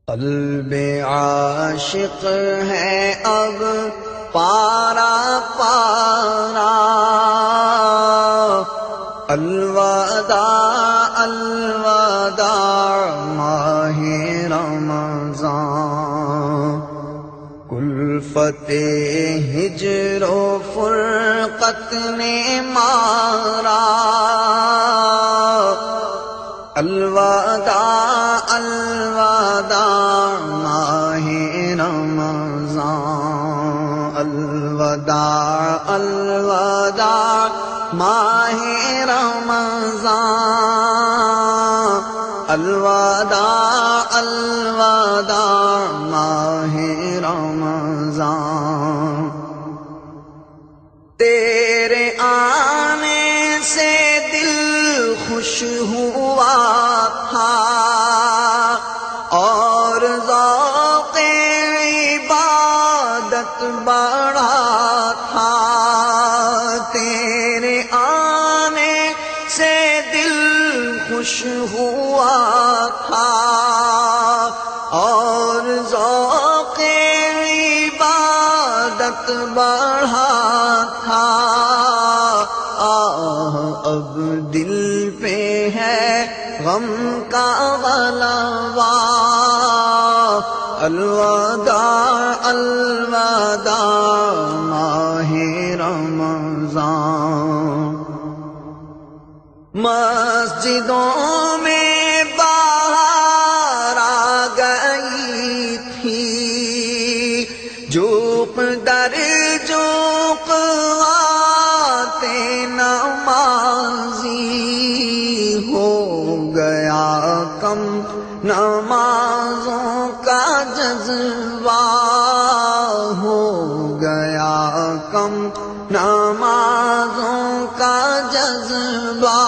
قلب عاشق ہے اب پارا پارا، الوداع الوداع ماہ رمضان، کلفت ہجر و فرقت نے مارا، الوداع الوداع ماہ رمضان، الوداع الوداع ماہ رمضان، الوداع الوداع ماہ رمضان، تیرے آنے سے دل خوش ہوا تھا اور ذوق عبادت بڑھا تھا، تیرے آنے سے دل خوش ہوا تھا اور ذوق عبادت بڑھا تھا، اب دل پہ ہے غم کا غلبہ، الوداع الوداع ماہ رمضان، مسجدوں میں باہر آ گئی تھی، جوق در جوق آتے نمازی، ہو گیا کم نمازوں کا جذبہ، ہو گیا کم نمازوں کا جذبہ،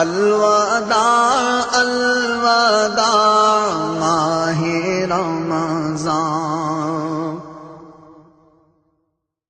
الوداع الوداع ماہ رمضان۔